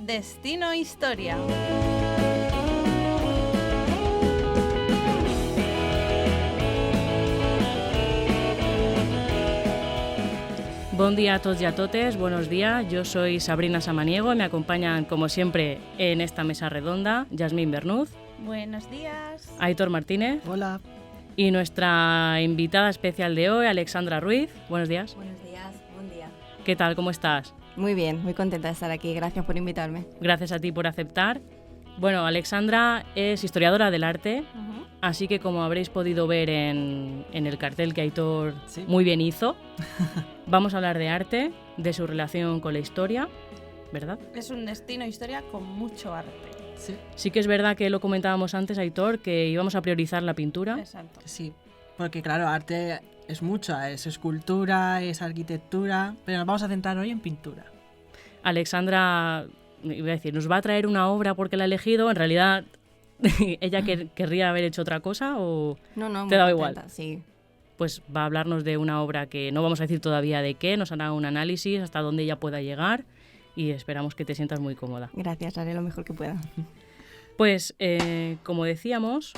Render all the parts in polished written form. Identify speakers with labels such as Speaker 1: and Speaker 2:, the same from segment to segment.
Speaker 1: Destino Historia.
Speaker 2: Bon día a todos y a totes, buenos días. Yo soy Sabrina Samaniego y me acompañan, como siempre, en esta mesa redonda, Yasmín Bernuz.
Speaker 1: Buenos días.
Speaker 2: Aitor Martínez.
Speaker 3: Hola.
Speaker 2: Y nuestra invitada especial de hoy, Alexandra Ruiz. Buenos días.
Speaker 4: Buenos días, buen día.
Speaker 2: ¿Qué tal? ¿Cómo estás?
Speaker 4: Muy bien, muy contenta de estar aquí. Gracias por invitarme.
Speaker 2: Gracias a ti por aceptar. Bueno, Alexandra es historiadora del arte, así que como habréis podido ver en el cartel que Aitor muy bien hizo, vamos a hablar de arte, de su relación con la historia, ¿verdad?
Speaker 1: Es un destino historia con mucho arte.
Speaker 2: Sí que es verdad que lo comentábamos antes, Aitor, que íbamos a priorizar la pintura.
Speaker 1: Exacto.
Speaker 3: Sí, porque claro, arte es mucho, es escultura, es arquitectura, pero nos vamos a centrar hoy en pintura.
Speaker 2: Alexandra, iba a decir, nos va a traer una obra porque la ha elegido, en realidad ella querría haber hecho otra cosa o
Speaker 4: No,
Speaker 2: te da igual.
Speaker 4: Sí.
Speaker 2: Pues va a hablarnos de una obra que no vamos a decir todavía de qué, nos hará un análisis hasta dónde ella pueda llegar y esperamos que te sientas muy cómoda.
Speaker 4: Gracias, haré lo mejor que pueda.
Speaker 2: Pues, como decíamos,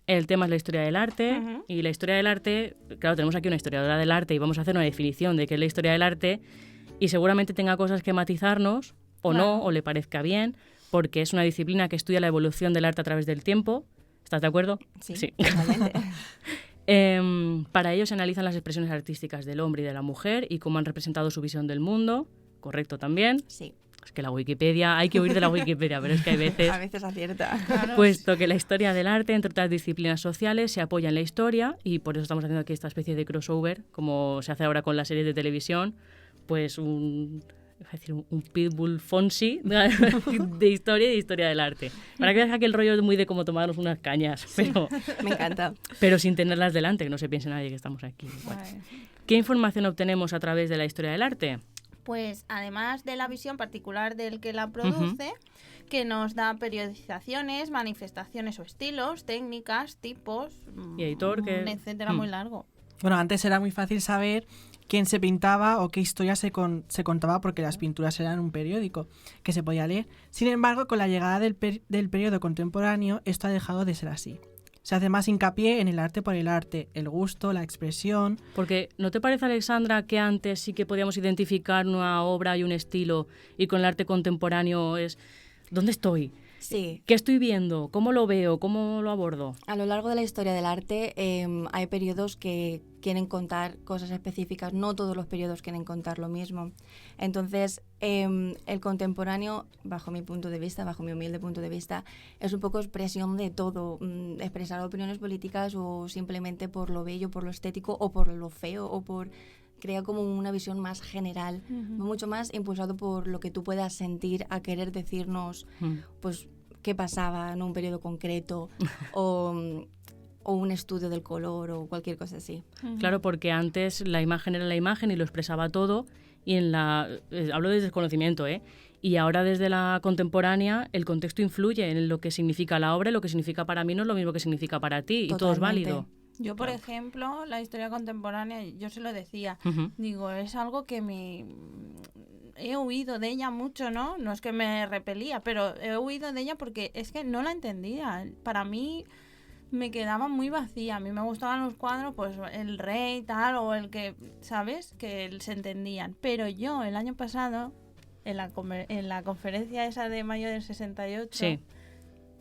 Speaker 2: el tema es la historia del arte y la historia del arte, claro, tenemos aquí una historiadora del arte y vamos a hacer una definición de qué es la historia del arte y seguramente tenga cosas que matizarnos o no, o le parezca bien, porque es una disciplina que estudia la evolución del arte a través del tiempo. ¿Estás de acuerdo?
Speaker 4: Sí. Totalmente.
Speaker 2: Para ello se analizan las expresiones artísticas del hombre y de la mujer y cómo han representado su visión del mundo. ¿Correcto también?
Speaker 4: Sí.
Speaker 2: Es que la Wikipedia, hay que huir de la Wikipedia, pero es que hay veces...
Speaker 4: A veces acierta.
Speaker 2: Puesto que la historia del arte, entre otras disciplinas sociales, se apoya en la historia y por eso estamos haciendo aquí esta especie de crossover, como se hace ahora con las series de televisión, pues un Pitbull Fonsi de historia y de historia del arte. Para que veas aquel rollo muy de cómo tomarnos unas cañas, pero,
Speaker 4: Me encanta.
Speaker 2: pero sin tenerlas delante, que no se piense nadie que estamos aquí. Bueno. ¿Qué información obtenemos a través de la historia del arte?
Speaker 1: Pues además de la visión particular del que la produce, que nos da periodizaciones, manifestaciones o estilos, técnicas, tipos,
Speaker 2: y editor,
Speaker 1: etcétera, muy largo.
Speaker 3: Bueno, antes era muy fácil saber quién se pintaba o qué historia se contaba porque las pinturas eran un periódico que se podía leer. Sin embargo, con la llegada del periodo contemporáneo, esto ha dejado de ser así. Se hace más hincapié en el arte por el arte, el gusto, la expresión.
Speaker 2: Porque ¿no te parece, Alexandra, que antes sí que podíamos identificar una obra y un estilo y con el arte contemporáneo es ¿dónde estoy?
Speaker 4: Sí.
Speaker 2: ¿Qué estoy viendo? ¿Cómo lo veo? ¿Cómo lo abordo?
Speaker 4: A lo largo de la historia del arte hay periodos que quieren contar cosas específicas. No todos los periodos quieren contar lo mismo. Entonces, el contemporáneo, bajo mi punto de vista, bajo mi humilde punto de vista, es un poco expresión de todo. Expresar opiniones políticas o simplemente por lo bello, por lo estético o por lo feo o por... Crea como una visión más general, mucho más impulsado por lo que tú puedas sentir a querer decirnos, pues, qué pasaba en un periodo concreto o un estudio del color o cualquier cosa así.
Speaker 2: Claro, porque antes la imagen era la imagen y lo expresaba todo y hablo de desconocimiento, y ahora desde la contemporánea el contexto influye en lo que significa la obra y lo que significa para mí no es lo mismo que significa para ti. Totalmente. Y todo es válido.
Speaker 1: Yo, por ejemplo, la historia contemporánea, yo se lo decía, digo, es algo que he huido de ella mucho, ¿no? No es que me repelía, pero he huido de ella porque es que no la entendía. Para mí me quedaba muy vacía. A mí me gustaban los cuadros, pues el rey, tal, o el que, ¿sabes? Que se entendían. Pero yo, el año pasado, en la conferencia esa de mayo del 68...
Speaker 2: Sí.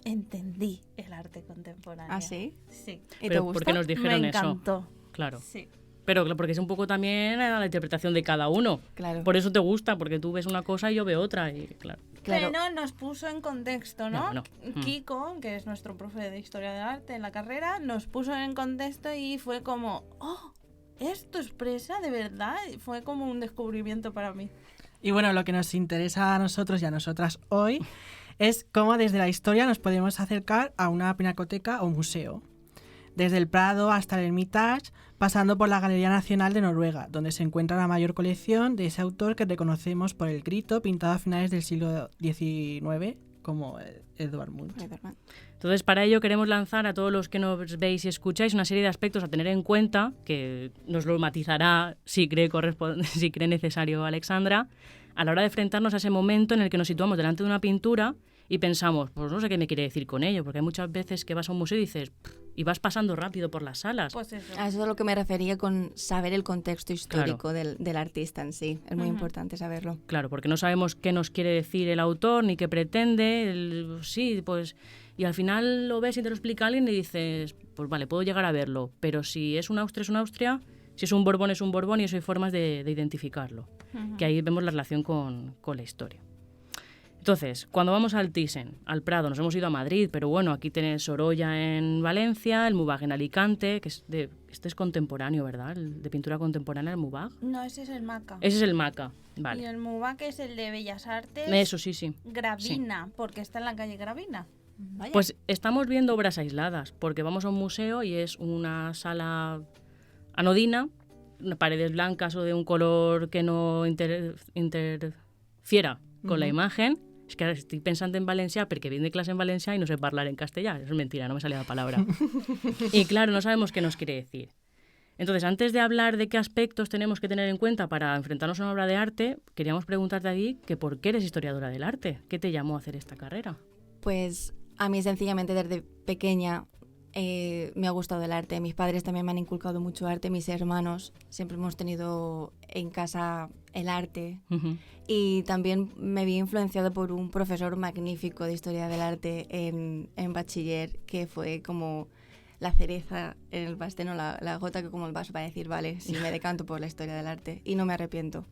Speaker 1: Entendí el arte contemporáneo.
Speaker 4: ¿Ah, sí?
Speaker 1: Sí.
Speaker 4: ¿Y
Speaker 2: pero
Speaker 4: te gustó?
Speaker 2: ¿por qué nos dijeron
Speaker 1: Me
Speaker 2: eso?
Speaker 1: encantó.
Speaker 2: Claro.
Speaker 1: Sí.
Speaker 2: Pero porque es un poco también la interpretación de cada uno.
Speaker 4: Claro.
Speaker 2: Por eso te gusta, porque tú ves una cosa y yo veo otra. Y claro.
Speaker 4: Claro.
Speaker 1: Pero nos puso en contexto, ¿no?
Speaker 2: No.
Speaker 1: Kiko, que es nuestro profe de Historia del Arte en la carrera, nos puso en contexto y fue como, ¡oh! ¿Esto expresa de verdad? Fue como un descubrimiento para mí.
Speaker 3: Y bueno, lo que nos interesa a nosotros y a nosotras hoy es cómo desde la historia nos podemos acercar a una pinacoteca o museo. Desde el Prado hasta el Hermitage, pasando por la Galería Nacional de Noruega, donde se encuentra la mayor colección de ese autor que reconocemos por El Grito, pintado a finales del siglo XIX, como Edvard Munch.
Speaker 2: Entonces, para ello queremos lanzar a todos los que nos veis y escucháis una serie de aspectos a tener en cuenta, que nos lo matizará si cree necesario Alexandra, a la hora de enfrentarnos a ese momento en el que nos situamos delante de una pintura y pensamos, pues no sé qué me quiere decir con ello, porque hay muchas veces que vas a un museo y dices, y vas pasando rápido por las salas.
Speaker 1: Pues eso.
Speaker 4: A eso es a lo que me refería con saber el contexto histórico del artista en sí. Es muy importante saberlo.
Speaker 2: Claro, porque no sabemos qué nos quiere decir el autor ni qué pretende. Sí, pues... Y al final lo ves y te lo explica alguien y dices, pues vale, puedo llegar a verlo. Pero si es un Austria, es un Austria. Si es un Borbón, es un Borbón. Y eso hay formas de identificarlo. Que ahí vemos la relación con la historia. Entonces, cuando vamos al Thyssen, al Prado, nos hemos ido a Madrid, pero bueno, aquí tenés Sorolla en Valencia, el Mubag en Alicante, que este es contemporáneo, ¿verdad? El de pintura contemporánea, el Mubag.
Speaker 1: No, ese es el MACA.
Speaker 2: Ese es el MACA, vale.
Speaker 1: Y el Mubag es el de Bellas Artes.
Speaker 2: Eso sí.
Speaker 1: Gravina, porque está en la calle Gravina.
Speaker 4: Vaya.
Speaker 2: Pues estamos viendo obras aisladas, porque vamos a un museo y es una sala anodina, paredes blancas o de un color que no interfiera con la imagen. Es que ahora estoy pensando en Valencia porque vine de clase en Valencia y no sé hablar en castellano. Eso es mentira, no me salía la palabra. Y claro, no sabemos qué nos quiere decir. Entonces, antes de hablar de qué aspectos tenemos que tener en cuenta para enfrentarnos a una obra de arte, queríamos preguntarte a ti que por qué eres historiadora del arte. ¿Qué te llamó a hacer esta carrera?
Speaker 4: Pues a mí sencillamente desde pequeña me ha gustado el arte. Mis padres también me han inculcado mucho arte, mis hermanos. Siempre hemos tenido en casa el arte. Y también me vi influenciado por un profesor magnífico de historia del arte en bachiller, que fue como la cereza en el pastel, no la gota que como el vaso para decir, vale, sí me decanto por la historia del arte. Y no me arrepiento.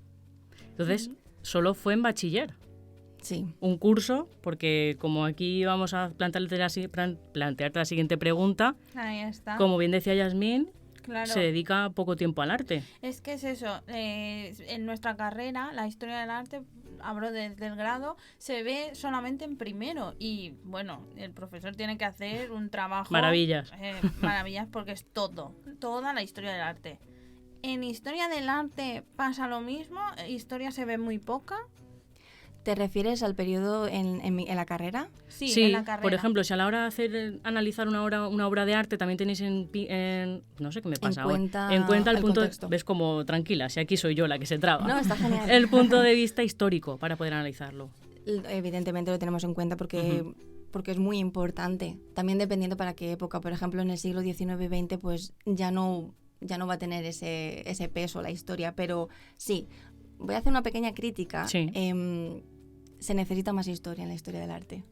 Speaker 2: Entonces, solo fue en bachiller.
Speaker 4: Sí.
Speaker 2: Un curso, porque como aquí vamos a plantearte la siguiente pregunta,
Speaker 1: Ahí está.
Speaker 2: como bien decía Yasmín,
Speaker 1: Claro.
Speaker 2: se dedica poco tiempo al arte.
Speaker 1: Es que es eso, en nuestra carrera, la historia del arte, hablo desde el grado, se ve solamente en primero y bueno, el profesor tiene que hacer un trabajo...
Speaker 2: Maravillas.
Speaker 1: Maravillas porque es toda la historia del arte. En historia del arte pasa lo mismo, historia se ve muy poca.
Speaker 4: ¿Te refieres al periodo en la carrera?
Speaker 1: Sí,
Speaker 2: Sí,
Speaker 1: en la carrera.
Speaker 2: por ejemplo, si a la hora de analizar una obra de arte también tenéis en no sé qué me pasa ahora. En cuenta el punto,
Speaker 4: contexto.
Speaker 2: ves como tranquila, si aquí soy yo la que se traba.
Speaker 4: No, está genial.
Speaker 2: El punto de vista histórico para poder analizarlo.
Speaker 4: Evidentemente lo tenemos en cuenta porque es muy importante. También dependiendo para qué época. Por ejemplo, en el siglo XIX y XX pues ya no va a tener ese peso la historia. Pero sí, voy a hacer una pequeña crítica.
Speaker 2: Sí.
Speaker 4: Se necesita más historia en la historia del arte.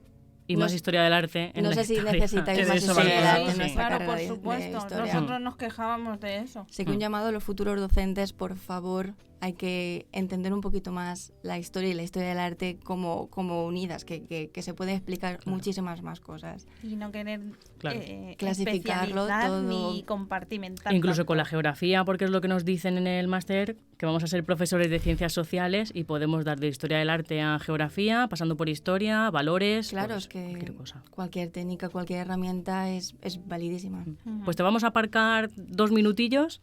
Speaker 2: Y más historia del arte en
Speaker 4: no
Speaker 2: la
Speaker 4: sé si
Speaker 2: historia.
Speaker 4: necesitáis
Speaker 2: Que de
Speaker 4: más
Speaker 2: eso
Speaker 4: historia del
Speaker 2: va a
Speaker 4: arte
Speaker 2: hablar,
Speaker 4: en nuestra
Speaker 1: Claro,
Speaker 4: carrera
Speaker 1: por
Speaker 4: de
Speaker 1: supuesto.
Speaker 4: historia.
Speaker 1: Nosotros nos quejábamos de eso.
Speaker 4: Así que un llamado a los futuros docentes, por favor, hay que entender un poquito más la historia y la historia del arte como unidas, que se pueden explicar muchísimas más cosas.
Speaker 1: Y no querer
Speaker 4: clasificarlo
Speaker 1: especializar
Speaker 4: todo.
Speaker 1: ni compartimentar.
Speaker 2: Incluso
Speaker 1: tanto.
Speaker 2: con la geografía, porque es lo que nos dicen en el máster, que vamos a ser profesores de ciencias sociales y podemos dar de historia del arte a geografía, pasando por historia, valores,
Speaker 4: Claro,
Speaker 2: pues,
Speaker 4: es que
Speaker 2: cualquier cosa.
Speaker 4: cualquier técnica, cualquier herramienta es validísima.
Speaker 2: Pues te vamos a aparcar 2 minutillos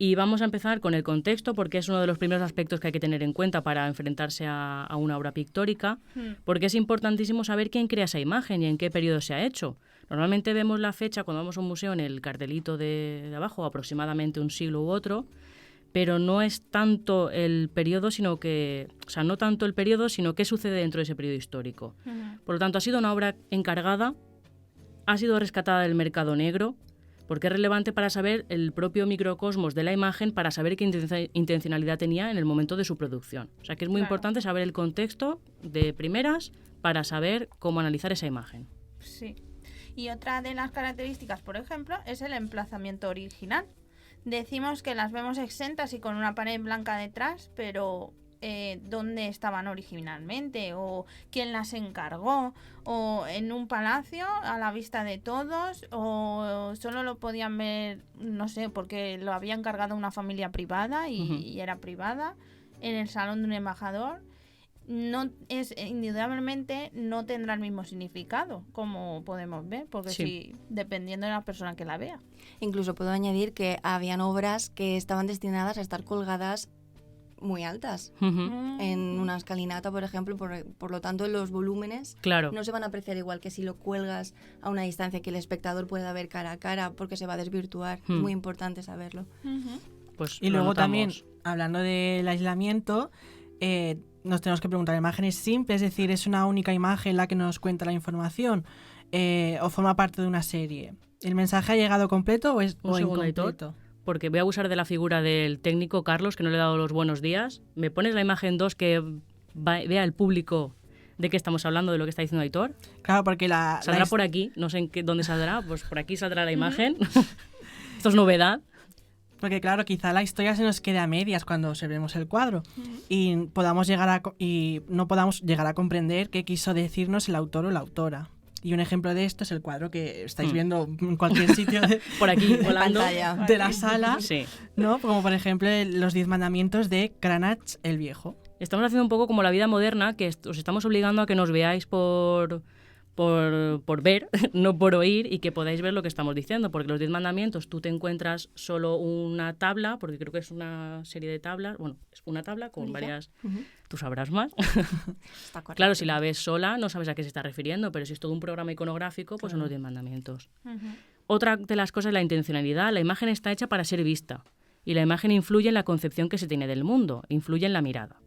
Speaker 2: y vamos a empezar con el contexto, porque es uno de los primeros aspectos que hay que tener en cuenta para enfrentarse a una obra pictórica, porque es importantísimo saber quién crea esa imagen y en qué periodo se ha hecho. Normalmente vemos la fecha cuando vamos a un museo en el cartelito de abajo, aproximadamente un siglo u otro, pero no es tanto el periodo, sino que, o sea, no tanto el periodo, sino qué sucede dentro de ese periodo histórico. Por lo tanto, ha sido una obra encargada, ha sido rescatada del mercado negro, porque es relevante para saber el propio microcosmos de la imagen, para saber qué intencionalidad tenía en el momento de su producción. O sea, que es muy importante saber el contexto de primeras para saber cómo analizar esa imagen.
Speaker 1: Sí. Y otra de las características, por ejemplo, es el emplazamiento original. Decimos que las vemos exentas y con una pared blanca detrás, pero ¿dónde estaban originalmente? ¿O quién las encargó? ¿O en un palacio a la vista de todos? ¿O solo lo podían ver, no sé, porque lo había encargado una familia privada y era privada, en el salón de un embajador? No es, indudablemente no tendrá el mismo significado, como podemos ver, porque sí, dependiendo de la persona que la vea.
Speaker 4: Incluso puedo añadir que habían obras que estaban destinadas a estar colgadas muy altas. En una escalinata, por ejemplo, por lo tanto los volúmenes no se van a apreciar igual que si lo cuelgas a una distancia que el espectador pueda ver cara a cara, porque se va a desvirtuar. Es muy importante saberlo.
Speaker 2: Pues
Speaker 3: y luego también, hablando del aislamiento, nos tenemos que preguntar, ¿la imagen es simple? Es decir, ¿es una única imagen la que nos cuenta la información? ¿O forma parte de una serie? ¿El mensaje ha llegado completo o es incompleto?
Speaker 2: Porque voy a abusar de la figura del técnico Carlos, que no le he dado los buenos días. ¿Me pones la imagen 2 que vea el público de qué estamos hablando, de lo que está diciendo Aitor?
Speaker 3: Claro, porque
Speaker 2: saldrá por aquí, no sé dónde saldrá, pues por aquí saldrá la imagen. Esto es novedad.
Speaker 3: Porque claro, quizá la historia se nos quede a medias cuando observemos el cuadro y no podamos llegar a comprender qué quiso decirnos el autor o la autora. Y un ejemplo de esto es el cuadro que estáis viendo en cualquier sitio
Speaker 2: por aquí volando
Speaker 3: de la sala,
Speaker 2: sí.
Speaker 3: ¿no? Como por ejemplo los 10 mandamientos de Cranach el Viejo.
Speaker 2: Estamos haciendo un poco como la vida moderna, que os estamos obligando a que nos veáis por ver, no por oír, y que podáis ver lo que estamos diciendo, porque los 10 mandamientos tú te encuentras solo una tabla, porque creo que es una serie de tablas, bueno, es una tabla con varias, tú sabrás más.
Speaker 4: Está correcto.
Speaker 2: Claro, si la ves sola no sabes a qué se está refiriendo, pero si es todo un programa iconográfico, pues son los 10 mandamientos. Otra de las cosas es la intencionalidad. La imagen está hecha para ser vista, y la imagen influye en la concepción que se tiene del mundo, influye en la mirada.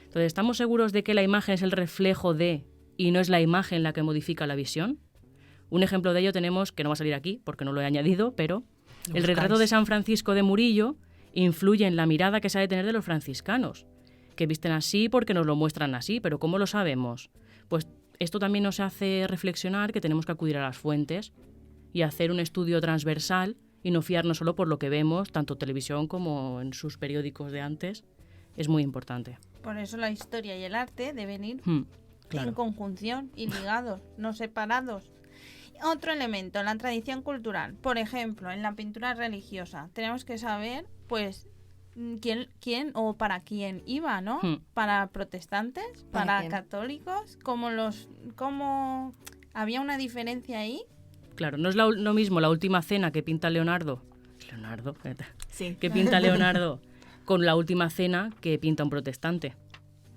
Speaker 2: Entonces, ¿estamos seguros de que la imagen es el reflejo de y no es la imagen la que modifica la visión? Un ejemplo de ello tenemos, que no va a salir aquí porque no lo he añadido, pero el retrato de San Francisco de Murillo influye en la mirada que se ha de tener de los franciscanos, que visten así porque nos lo muestran así, pero ¿cómo lo sabemos? Pues esto también nos hace reflexionar que tenemos que acudir a las fuentes y hacer un estudio transversal y no fiarnos solo por lo que vemos, tanto en televisión como en sus periódicos de antes. Es muy importante.
Speaker 1: Por eso la historia y el arte deben ir
Speaker 2: claro.
Speaker 1: en conjunción y ligados, no separados. Otro elemento, la tradición cultural. Por ejemplo, en la pintura religiosa tenemos que saber, pues, quién o para quién iba, ¿no? Para protestantes, para católicos, ¿cómo había una diferencia ahí?
Speaker 2: Claro, no es lo mismo la última cena que pinta Leonardo,
Speaker 4: sí.
Speaker 2: que pinta Leonardo con la última cena que pinta un protestante.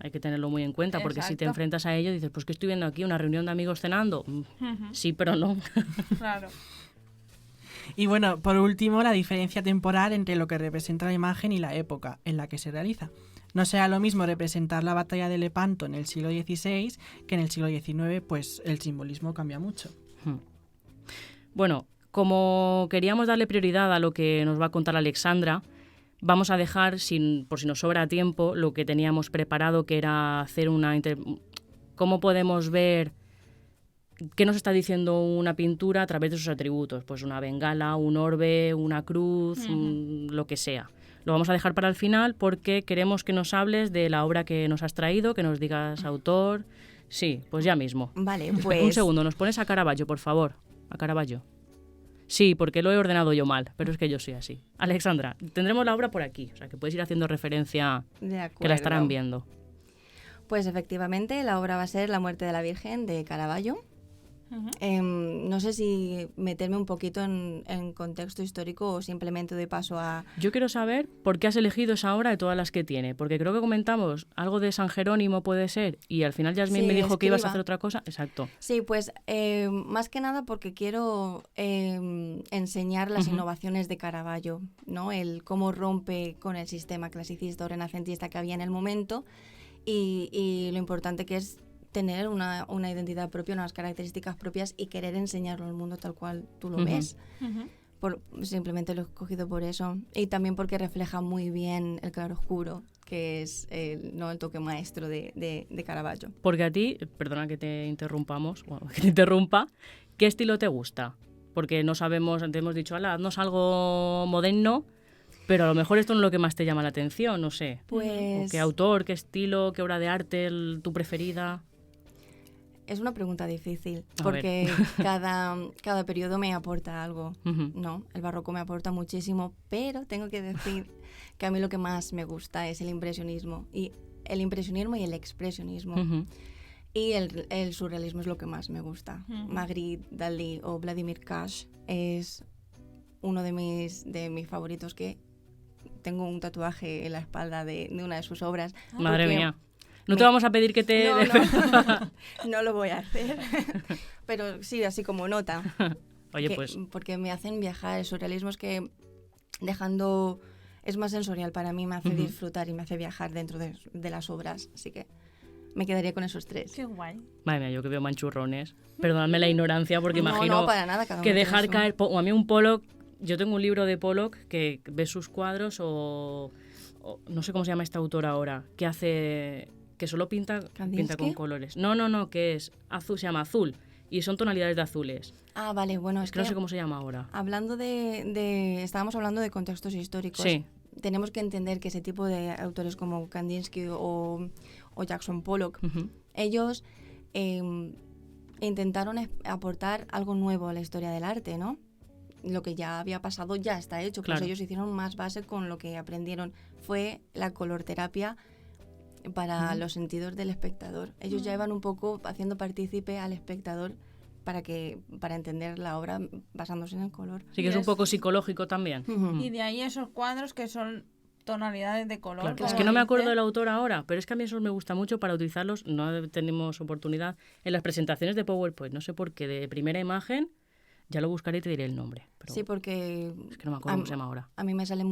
Speaker 2: Hay que tenerlo muy en cuenta, porque si te enfrentas a ello, dices, pues ¿qué estoy viendo aquí? ¿Una reunión de amigos cenando? Sí, pero no.
Speaker 1: Claro.
Speaker 3: Y bueno, por último, la diferencia temporal entre lo que representa la imagen y la época en la que se realiza. No será lo mismo representar la batalla de Lepanto en el siglo XVI que en el siglo XIX, pues el simbolismo cambia mucho.
Speaker 2: Bueno, como queríamos darle prioridad a lo que nos va a contar Alexandra, vamos a dejar, por si nos sobra tiempo, lo que teníamos preparado, que era hacer cómo podemos ver qué nos está diciendo una pintura a través de sus atributos. Pues una bengala, un orbe, una cruz, lo que sea. Lo vamos a dejar para el final porque queremos que nos hables de la obra que nos has traído, que nos digas autor. Sí, pues ya mismo.
Speaker 4: Vale, pues...
Speaker 2: Un segundo, nos pones a Caravaggio, por favor. A Caravaggio. Sí, porque lo he ordenado yo mal, pero es que yo soy así. Alexandra, tendremos la obra por aquí, o sea que puedes ir haciendo referencia, que la estarán viendo.
Speaker 4: Pues efectivamente, la obra va a ser La muerte de la Virgen de Caravaggio. No sé si meterme un poquito en contexto histórico o simplemente doy paso a...
Speaker 2: Yo quiero saber por qué has elegido esa obra de todas las que tiene, porque creo que comentamos algo de San Jerónimo, puede ser, y al final Yasmín me dijo que ibas a hacer otra cosa. Exacto.
Speaker 4: Sí, pues más que nada porque quiero enseñar las innovaciones de Caravaggio, ¿no? El cómo rompe con el sistema clasicista o renacentista que había en el momento y lo importante que es tener una identidad propia, unas características propias y querer enseñarlo al mundo tal cual tú lo ves. Simplemente lo he escogido por eso. Y también porque refleja muy bien el claroscuro, que es el toque maestro de Caravaggio.
Speaker 2: Porque a ti, perdona que te interrumpamos, que te interrumpa, ¿qué estilo te gusta? Porque no sabemos, antes hemos dicho, haznos algo moderno, pero a lo mejor esto no es lo que más te llama la atención, no sé.
Speaker 4: Pues...
Speaker 2: ¿Qué autor, qué estilo, qué obra de arte, tu preferida?
Speaker 4: Es una pregunta difícil, porque cada periodo me aporta algo, ¿no? El barroco me aporta muchísimo, pero tengo que decir que a mí lo que más me gusta es el impresionismo y el expresionismo. Y el surrealismo es lo que más me gusta. Magritte, Dalí o Vladimir Kash es uno de mis favoritos, que tengo un tatuaje en la espalda de una de sus obras.
Speaker 2: Madre mía. No te vamos a pedir que te...
Speaker 4: No lo voy a hacer. Pero sí, así como nota.
Speaker 2: Oye, pues...
Speaker 4: Porque me hacen viajar. El surrealismo es que dejando es más sensorial para mí, me hace disfrutar y me hace viajar dentro de las obras, así que me quedaría con esos 3.
Speaker 1: Qué guay.
Speaker 2: Madre mía, yo que veo manchurrones. Perdonadme la ignorancia porque imagino
Speaker 4: no, para nada, cada uno
Speaker 2: que
Speaker 4: tiene
Speaker 2: dejar
Speaker 4: su-
Speaker 2: caer... A mí un Pollock... Yo tengo un libro de Pollock que ves sus cuadros o no sé cómo se llama esta autora ahora, que hace... que solo pinta
Speaker 4: ¿Kandinsky?
Speaker 2: con colores. No, que es azul, se llama azul. Y son tonalidades de azules.
Speaker 4: Ah, vale, bueno, es
Speaker 2: Es que no sé cómo se llama ahora.
Speaker 4: Hablando estábamos hablando de contextos históricos.
Speaker 2: Sí.
Speaker 4: Tenemos que entender que ese tipo de autores como Kandinsky o Jackson Pollock, ellos intentaron aportar algo nuevo a la historia del arte, ¿no? Lo que ya había pasado ya está hecho,
Speaker 2: Claro.
Speaker 4: pues ellos hicieron más base con lo que aprendieron. Fue la colorterapia para los sentidos del espectador. Ellos ya iban un poco haciendo partícipe al espectador para entender la obra basándose en el color.
Speaker 2: Sí que es un poco psicológico también.
Speaker 1: Y de ahí esos cuadros que son tonalidades de color.
Speaker 2: Claro,
Speaker 1: como
Speaker 2: es que no me acuerdo
Speaker 1: dices.
Speaker 2: del autor ahora, pero es que a mí esos me gusta mucho para utilizarlos, no tenemos oportunidad, en las presentaciones de PowerPoint, no sé por qué, de primera imagen, ya lo buscaré y te diré el nombre. Pero
Speaker 4: Sí, porque
Speaker 2: es que no me acuerdo cómo se llama ahora.
Speaker 4: a mí me sale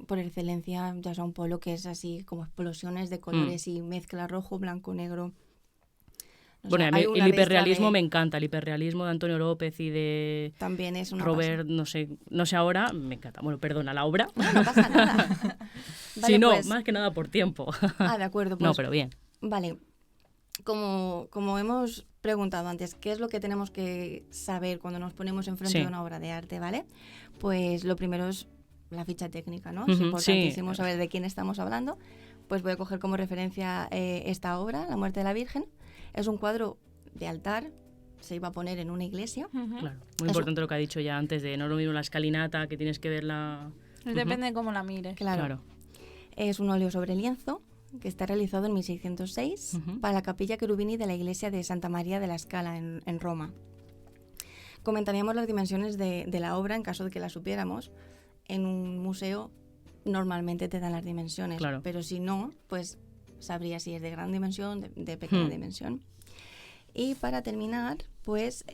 Speaker 4: por excelencia Jackson Pollock, que es así como explosiones de colores y mezcla rojo, blanco, negro. No
Speaker 2: Bueno,
Speaker 4: sé,
Speaker 2: a mí
Speaker 4: hay una
Speaker 2: el
Speaker 4: de esta
Speaker 2: hiperrealismo me encanta, el hiperrealismo de Antonio López y de
Speaker 4: También es una
Speaker 2: Robert, no sé ahora, me encanta. Bueno, perdona, la obra.
Speaker 4: pasada. No pasa nada.
Speaker 2: Sí, no,
Speaker 4: pues-
Speaker 2: más que nada por tiempo.
Speaker 4: de acuerdo. Pues,
Speaker 2: No, pero bien.
Speaker 4: Vale, como hemos preguntado antes, ¿qué es lo que tenemos que saber cuando nos ponemos enfrente
Speaker 2: Sí.
Speaker 4: de una obra de arte, ¿vale? Pues lo primero es la ficha técnica, ¿no?
Speaker 2: Ujú,
Speaker 4: Es importantísimo
Speaker 2: sí.
Speaker 4: saber de quién estamos hablando. Pues voy a coger como referencia esta obra, La muerte de la Virgen. Es un cuadro de altar, se iba a poner en una iglesia.
Speaker 2: Claro, muy importante lo que ha dicho ya antes de no es lo mismo la escalinata, que tienes que verla...
Speaker 1: Depende de cómo la mires.
Speaker 4: Claro. Es un óleo sobre lienzo que está realizado en 1606 para la capilla Cherubini de la iglesia de Santa María de la Scala en Roma. Comentaríamos las dimensiones de la obra en caso de que la supiéramos. En un museo normalmente te dan las dimensiones,
Speaker 2: Claro.
Speaker 4: pero si no, pues sabría si es de gran dimensión, de pequeña dimensión. Y para terminar, pues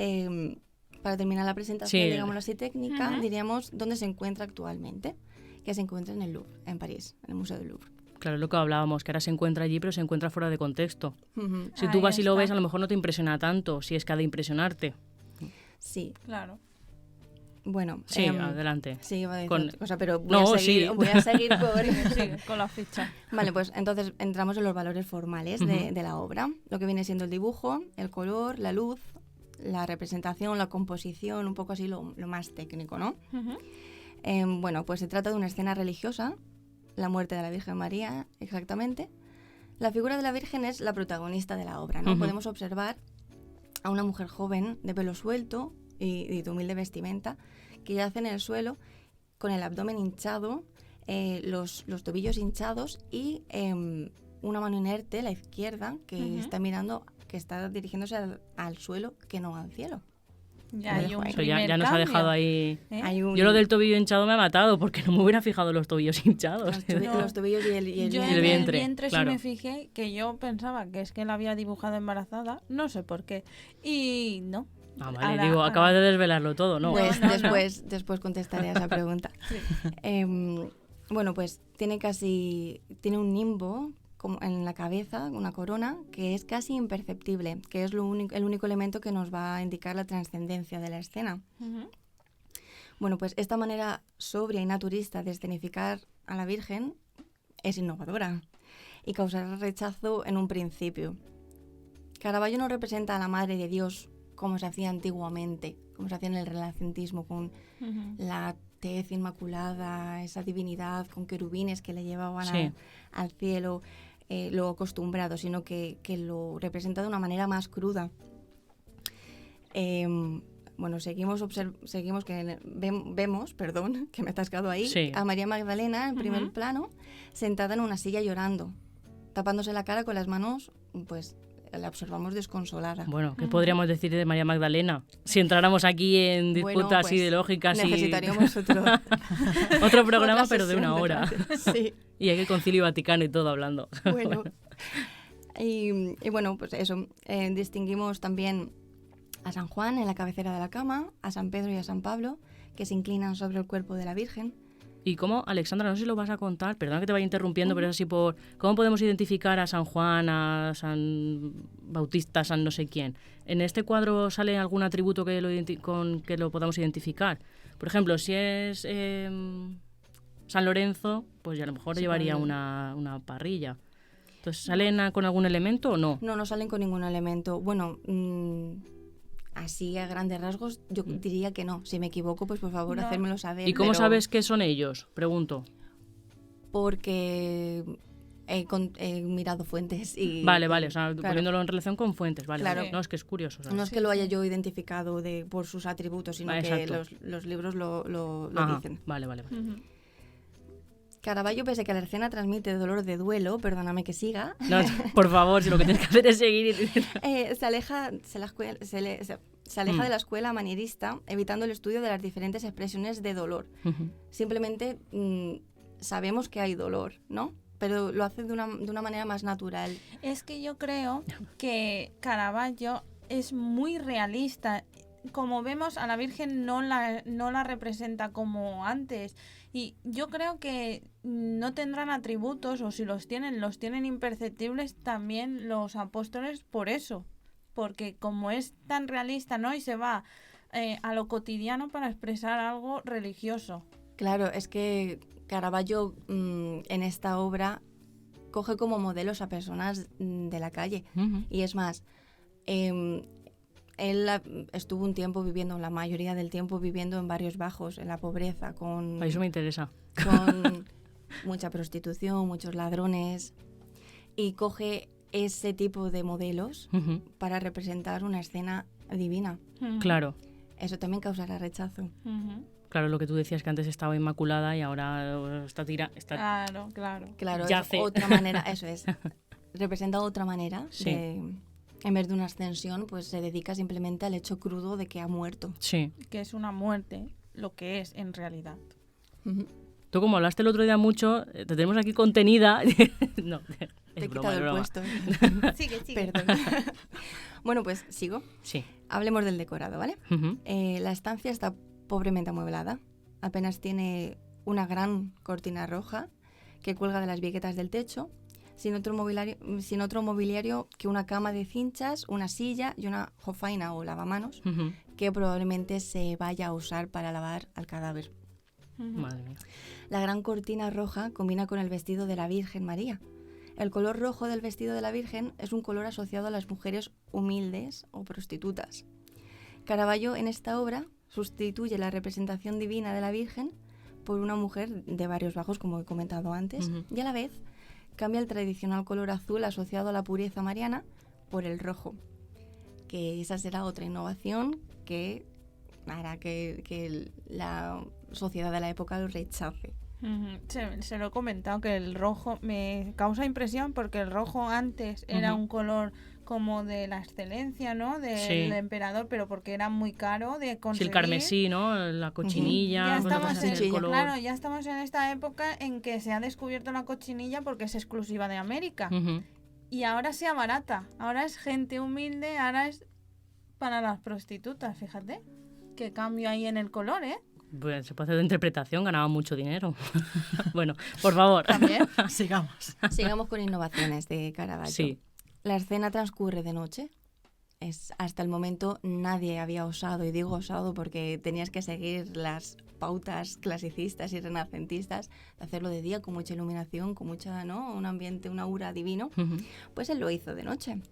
Speaker 4: para terminar la presentación,
Speaker 2: Sí.
Speaker 4: digámoslo así, técnica, diríamos dónde se encuentra actualmente, que se encuentra en el Louvre, en París, en el Museo del Louvre.
Speaker 2: Claro, es lo que hablábamos, que ahora se encuentra allí, pero se encuentra fuera de contexto.
Speaker 4: Ujú.
Speaker 2: Si tú
Speaker 1: Ahí
Speaker 2: vas y lo
Speaker 1: está.
Speaker 2: ves, a lo mejor no te impresiona tanto, si es que ha de impresionarte.
Speaker 4: Sí,
Speaker 1: Claro.
Speaker 4: bueno.
Speaker 2: Sí, adelante.
Speaker 4: Sí, iba a decir
Speaker 2: Con-
Speaker 4: otra cosa, pero voy,
Speaker 2: No,
Speaker 4: a, seguir,
Speaker 2: sí.
Speaker 4: voy a seguir por...
Speaker 1: Sigue con la ficha.
Speaker 4: Vale, pues entonces entramos en los valores formales de la obra, lo que viene siendo el dibujo, el color, la luz, la representación, la composición, un poco así lo más técnico, ¿no? Bueno, pues se trata de una escena religiosa, la muerte de la Virgen María, exactamente. La figura de la Virgen es la protagonista de la obra, ¿no? Podemos observar a una mujer joven de pelo suelto y de humilde vestimenta que yace en el suelo con el abdomen hinchado, los tobillos hinchados y una mano inerte, la izquierda, que está mirando, que está dirigiéndose al suelo, que no al cielo.
Speaker 1: Ya
Speaker 4: Lo
Speaker 1: hay
Speaker 4: dejo
Speaker 1: un
Speaker 4: ahí.
Speaker 2: Eso ya
Speaker 1: primer
Speaker 2: nos ha
Speaker 1: cambio,
Speaker 2: dejado ahí...
Speaker 1: ¿eh?
Speaker 4: Hay un-
Speaker 2: Yo lo del tobillo hinchado me ha matado, porque no me hubiera fijado los tobillos hinchados.
Speaker 4: los tobillos y el
Speaker 1: Yo
Speaker 2: y
Speaker 1: en
Speaker 2: el
Speaker 1: el
Speaker 2: vientre,
Speaker 1: vientre
Speaker 2: claro.
Speaker 1: sí me fijé, que yo pensaba que es que la había dibujado embarazada, no sé por qué. Y no.
Speaker 2: Ah, vale,
Speaker 1: Ahora-
Speaker 2: digo,
Speaker 1: ahora-
Speaker 2: acabas de desvelarlo todo, ¿no?
Speaker 4: Pues
Speaker 1: No, no.
Speaker 4: después contestaré a esa pregunta. Bueno, pues tiene un nimbo como en la cabeza, una corona, que es casi imperceptible, que es el único elemento que nos va a indicar la trascendencia de la escena. Bueno, pues esta manera sobria y naturista de escenificar a la Virgen es innovadora y causará rechazo en un principio. Caravaggio no representa a la Madre de Dios como se hacía antiguamente, como se hacía en el renacentismo, con la tez inmaculada, esa divinidad con querubines que le llevaban
Speaker 2: Sí.
Speaker 4: al cielo, lo acostumbrado, sino que lo representa de una manera más cruda. Bueno, seguimos que vemos, perdón, que me he atascado ahí,
Speaker 2: Sí.
Speaker 4: a María Magdalena en primer plano, sentada en una silla llorando, tapándose la cara con las manos, pues la observamos desconsolada.
Speaker 2: Bueno, ¿qué podríamos decir de María Magdalena? Si entráramos aquí en
Speaker 4: Bueno,
Speaker 2: disputas
Speaker 4: pues,
Speaker 2: ideológicas y...
Speaker 4: necesitaríamos
Speaker 2: otro programa,
Speaker 4: otra
Speaker 2: pero de una
Speaker 4: sesión
Speaker 2: hora.
Speaker 4: debate. Sí.
Speaker 2: Y hay que Concilio Vaticano y todo hablando.
Speaker 4: Bueno. Y bueno, pues eso. Distinguimos también a San Juan en la cabecera de la cama, a San Pedro y a San Pablo, que se inclinan sobre el cuerpo de la Virgen.
Speaker 2: ¿Y cómo, Alexandra, no sé si lo vas a contar, perdona que te vaya interrumpiendo, pero es así por... ¿Cómo podemos identificar a San Juan, a San Bautista, a San no sé quién? ¿En este cuadro sale algún atributo con que lo podamos identificar? Por ejemplo, si es San Lorenzo, pues ya a lo mejor llevaría una parrilla. Entonces, ¿salen con algún elemento o no?
Speaker 4: No salen con ningún elemento. Bueno, así a grandes rasgos yo diría que no. Si me equivoco, pues por favor, hacérmelo saber.
Speaker 2: ¿Y cómo sabes que son ellos? Pregunto.
Speaker 4: Porque he mirado fuentes y...
Speaker 2: Vale, o sea, poniéndolo en relación con fuentes, vale.
Speaker 4: Claro.
Speaker 2: No, es que es curioso. ¿Sabes?
Speaker 4: No es que lo haya yo identificado por sus atributos, sino que los libros lo dicen.
Speaker 2: Vale.
Speaker 1: Ujú.
Speaker 4: Caravaggio, pese a que la escena transmite dolor de duelo, perdóname que siga.
Speaker 2: No, por favor, si lo que tienes que hacer es seguir.
Speaker 4: Se aleja de la escuela manierista, evitando el estudio de las diferentes expresiones de dolor. Simplemente sabemos que hay dolor, ¿no? Pero lo hace de una manera más natural.
Speaker 1: Es que yo creo que Caravaggio es muy realista. Como vemos, a la Virgen no la representa como antes. Y yo creo que no tendrán atributos, o si los tienen imperceptibles también los apóstoles por eso. Porque como es tan realista, ¿no? Y se va a lo cotidiano para expresar algo religioso.
Speaker 4: Claro, es que Caravaggio en esta obra coge como modelos a personas de la calle. Y es más, él estuvo un tiempo viviendo, la mayoría del tiempo viviendo en barrios bajos, en la pobreza, con...
Speaker 2: Eso me interesa.
Speaker 4: Con mucha prostitución, muchos ladrones. Y coge ese tipo de modelos para representar una escena divina.
Speaker 2: Claro.
Speaker 4: Eso también causará rechazo.
Speaker 2: Claro, lo que tú decías, que antes estaba inmaculada y ahora está
Speaker 4: Claro,
Speaker 2: yace.
Speaker 4: Es otra manera, eso es. Representa otra manera de... En vez de una ascensión, pues se dedica simplemente al hecho crudo de que ha muerto.
Speaker 2: Sí.
Speaker 1: Que es una muerte, lo que es en realidad.
Speaker 2: Tú, como hablaste el otro día mucho, te tenemos aquí contenida. No,
Speaker 4: te he quitado el puesto.
Speaker 1: Sigue.
Speaker 4: Perdón. Bueno, pues sigo.
Speaker 2: Sí.
Speaker 4: Hablemos del decorado, ¿vale? La estancia está pobremente amueblada. Apenas tiene una gran cortina roja que cuelga de las viguetas del techo, sin otro mobiliario que una cama de cinchas, una silla y una jofaina o lavamanos que probablemente se vaya a usar para lavar al cadáver.
Speaker 2: Madre mía.
Speaker 4: La gran cortina roja combina con el vestido de la Virgen María. El color rojo del vestido de la Virgen es un color asociado a las mujeres humildes o prostitutas. Caravaggio en esta obra sustituye la representación divina de la Virgen por una mujer de barrios bajos, como he comentado antes, y a la vez cambia el tradicional color azul asociado a la pureza mariana por el rojo, que esa será otra innovación que hará que la sociedad de la época lo rechace.
Speaker 1: Se lo he comentado, que el rojo me causa impresión porque el rojo antes era un color como de la excelencia, ¿no? Del emperador, pero porque era muy caro de conseguir.
Speaker 2: Sí, el carmesí, ¿no? La cochinilla.
Speaker 1: Ya estamos en esta época en que se ha descubierto la cochinilla porque es exclusiva de América. Y ahora sea barata. Ahora es gente humilde, ahora es para las prostitutas, fíjate. Qué cambio hay en el color, ¿eh?
Speaker 2: Pues se puede hacer de interpretación, ganaba mucho dinero. Bueno, por favor.
Speaker 1: También.
Speaker 4: Sigamos con innovaciones de Caravaggio.
Speaker 2: Sí.
Speaker 4: La escena transcurre de noche. Hasta el momento nadie había osado, y digo osado porque tenías que seguir las pautas clasicistas y renacentistas, de hacerlo de día con mucha iluminación, con mucha, ¿no? Un ambiente, un aura divino. Pues él lo hizo de noche.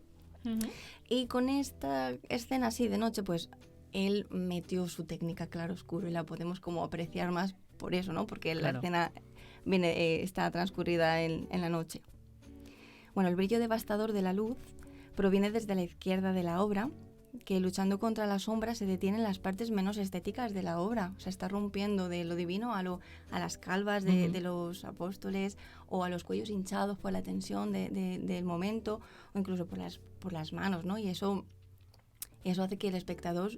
Speaker 4: Y con esta escena así de noche, pues él metió su técnica claroscuro y la podemos como apreciar más por eso, ¿no? Porque la escena está transcurrida en la noche. Bueno, el brillo devastador de la luz proviene desde la izquierda de la obra, que luchando contra la sombra se detiene en las partes menos estéticas de la obra. O sea, está rompiendo de lo divino a las calvas de los apóstoles, o a los cuellos hinchados por la tensión del momento, o incluso por las manos, ¿no? Y eso hace que el espectador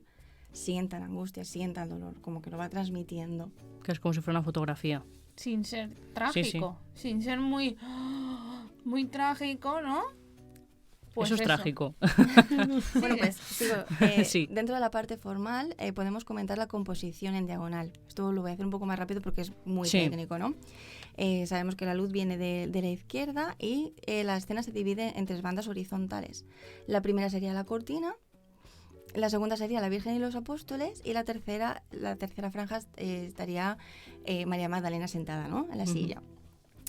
Speaker 4: sienta la angustia, sienta el dolor, como que lo va transmitiendo.
Speaker 2: Que es como si fuera una fotografía.
Speaker 1: Sin ser trágico, sin ser muy trágico, ¿no? Pues
Speaker 2: eso es
Speaker 1: eso.
Speaker 2: trágico.
Speaker 4: Bueno, pues sigo.
Speaker 2: Sí.
Speaker 4: Dentro de la parte formal podemos comentar la composición en diagonal. Esto lo voy a hacer un poco más rápido porque es muy
Speaker 2: Sí.
Speaker 4: técnico, ¿no? Sabemos que la luz viene de la izquierda y la escena se divide en 3 bandas horizontales. La primera sería la cortina, la segunda sería la Virgen y los Apóstoles y la tercera franja estaría María Magdalena sentada, ¿no? En la silla.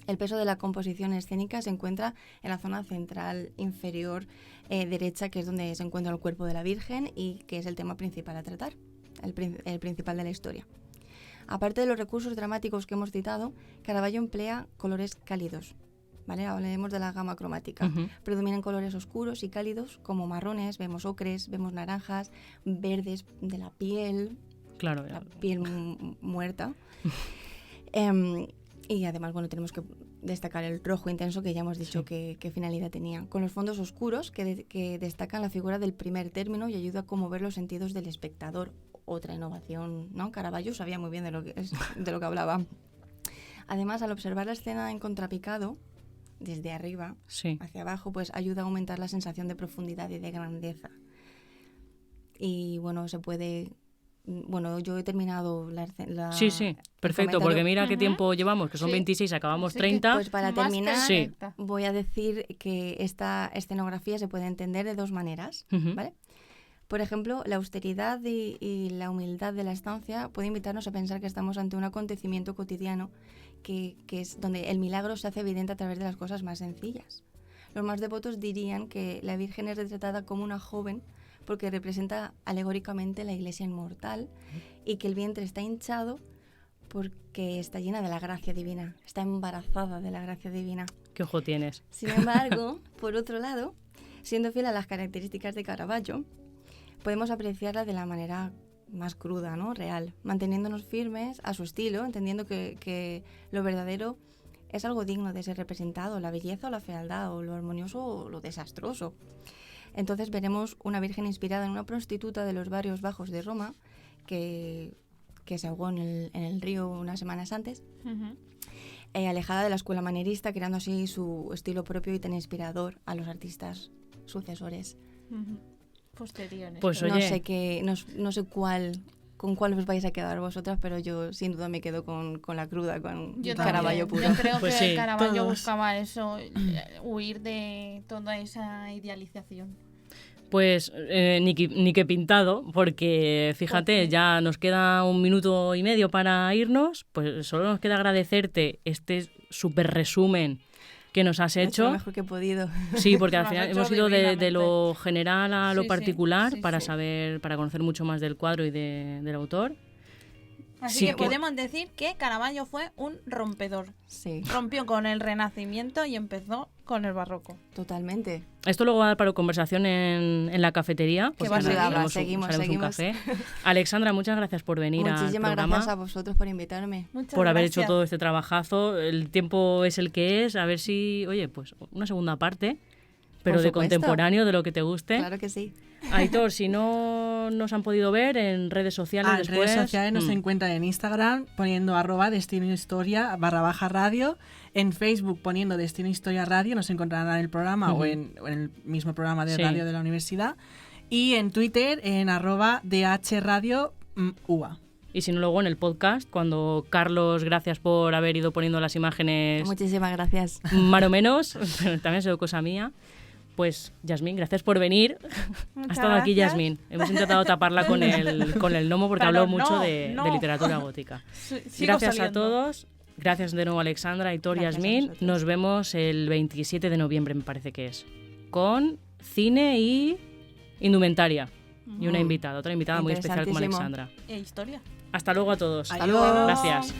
Speaker 4: El peso de la composición escénica se encuentra en la zona central inferior derecha, que es donde se encuentra el cuerpo de la Virgen y que es el tema principal a tratar, el principal de la historia. Aparte de los recursos dramáticos que hemos citado, Caravaggio emplea colores cálidos. ¿Vale? Hablemos de la gama cromática. Predominan colores oscuros y cálidos como marrones, vemos ocres, vemos naranjas, verdes de la piel,
Speaker 2: Claro.
Speaker 4: la piel muerta. Y además, bueno, tenemos que destacar el rojo intenso que ya hemos dicho que finalidad tenía. Con los fondos oscuros que destacan la figura del primer término y ayuda a conmover los sentidos del espectador. Otra innovación, ¿no? Caravaggio sabía muy bien de lo que hablaba. Además, al observar la escena en contrapicado, desde arriba hacia abajo, pues ayuda a aumentar la sensación de profundidad y de grandeza. Y bueno, se puede... Bueno, yo he terminado la
Speaker 2: Sí, perfecto, porque mira qué tiempo llevamos, que son 26, acabamos 30.
Speaker 4: Pues para terminar,
Speaker 2: Sí.
Speaker 4: voy a decir que esta escenografía se puede entender de 2 maneras, ¿vale? Por ejemplo, la austeridad y la humildad de la estancia puede invitarnos a pensar que estamos ante un acontecimiento cotidiano que es donde el milagro se hace evidente a través de las cosas más sencillas. Los más devotos dirían que la Virgen es retratada como una joven porque representa alegóricamente la Iglesia inmortal y que el vientre está hinchado porque está llena de la gracia divina, está embarazada de la gracia divina.
Speaker 2: ¿Qué ojo tienes?
Speaker 4: Sin embargo, por otro lado, siendo fiel a las características de Caravaggio, podemos apreciarla de la manera más cruda, ¿no? Real, manteniéndonos firmes a su estilo, entendiendo que lo verdadero es algo digno de ser representado, la belleza o la fealdad, o lo armonioso o lo desastroso. Entonces veremos una Virgen inspirada en una prostituta de los barrios bajos de Roma que se ahogó en el río unas semanas antes, alejada de la escuela manierista, creando así su estilo propio y tan inspirador a los artistas sucesores.
Speaker 1: Posteriores.
Speaker 2: Pues oye,
Speaker 4: No sé con cuál os vais a quedar vosotras, pero yo sin duda me quedo con la cruda, con Caravaggio puro.
Speaker 1: Yo creo
Speaker 2: Pues
Speaker 1: que
Speaker 2: sí.
Speaker 1: Caravaggio
Speaker 3: Todos.
Speaker 1: buscaba eso, huir de toda esa idealización.
Speaker 2: pues ni que pintado, porque fíjate, ya nos queda 1 minuto y medio para irnos, pues solo nos queda agradecerte este súper resumen que nos has
Speaker 4: He
Speaker 2: hecho.
Speaker 4: lo mejor que he podido.
Speaker 2: Sí, porque al
Speaker 1: Lo has
Speaker 2: final
Speaker 1: hecho
Speaker 2: hemos ido de
Speaker 1: divinamente.
Speaker 2: lo general a lo
Speaker 1: Sí, sí,
Speaker 2: particular
Speaker 1: sí,
Speaker 2: para
Speaker 1: sí.
Speaker 2: saber, para conocer mucho más del cuadro y del autor.
Speaker 1: Así
Speaker 2: Sí
Speaker 1: que
Speaker 2: que-
Speaker 1: podemos decir que Caravaggio fue un rompedor.
Speaker 4: Sí,
Speaker 1: Rompió con el Renacimiento y empezó con el Barroco.
Speaker 4: totalmente.
Speaker 2: Esto luego va a dar para conversación en la cafetería. Pues
Speaker 1: va a
Speaker 2: nada,
Speaker 1: ser?
Speaker 2: haremos
Speaker 4: Seguimos.
Speaker 2: un café. Alexandra, muchas gracias por venir al
Speaker 4: Muchísimas
Speaker 2: programa,
Speaker 4: gracias a vosotros por invitarme.
Speaker 1: Muchas
Speaker 2: por haber
Speaker 1: gracias.
Speaker 2: hecho todo este trabajazo. El tiempo es el que es. A ver si, oye, pues una segunda parte, pero
Speaker 4: Por
Speaker 2: de
Speaker 4: supuesto.
Speaker 2: contemporáneo, de lo que te guste.
Speaker 4: Claro que sí.
Speaker 2: Aitor, si no nos han podido ver en redes sociales
Speaker 3: En
Speaker 2: después...
Speaker 3: redes sociales nos encuentran en Instagram poniendo @destinohistoria_radio, en Facebook poniendo Destino Historia Radio, nos encontrarán en el programa o en el mismo programa de
Speaker 2: Sí.
Speaker 3: radio de la universidad, y en Twitter en @dhradio_ua.
Speaker 2: Y si no, luego en el podcast, cuando Carlos, gracias por haber ido poniendo las imágenes
Speaker 4: Muchísimas gracias.
Speaker 2: más o menos, pero también ha sido cosa mía. Pues, Yasmín, gracias por venir.
Speaker 1: Muchas
Speaker 2: Ha estado aquí
Speaker 1: gracias.
Speaker 2: Yasmín. Hemos intentado taparla con el gnomo porque
Speaker 1: Pero
Speaker 2: habló mucho
Speaker 1: no,
Speaker 2: de
Speaker 1: no.
Speaker 2: literatura gótica.
Speaker 1: Sigo
Speaker 2: Gracias
Speaker 1: saliendo.
Speaker 2: a todos. Gracias de nuevo, Alexandra, Aitor,
Speaker 4: Gracias a
Speaker 2: Yasmín.
Speaker 4: vosotros.
Speaker 2: Nos vemos el 27 de noviembre, me parece que es. Con cine y indumentaria. Y una invitada, otra invitada muy especial como
Speaker 4: Interesantísimo.
Speaker 2: Alexandra.
Speaker 1: E historia.
Speaker 2: Hasta luego a todos.
Speaker 3: Adiós.
Speaker 2: Gracias.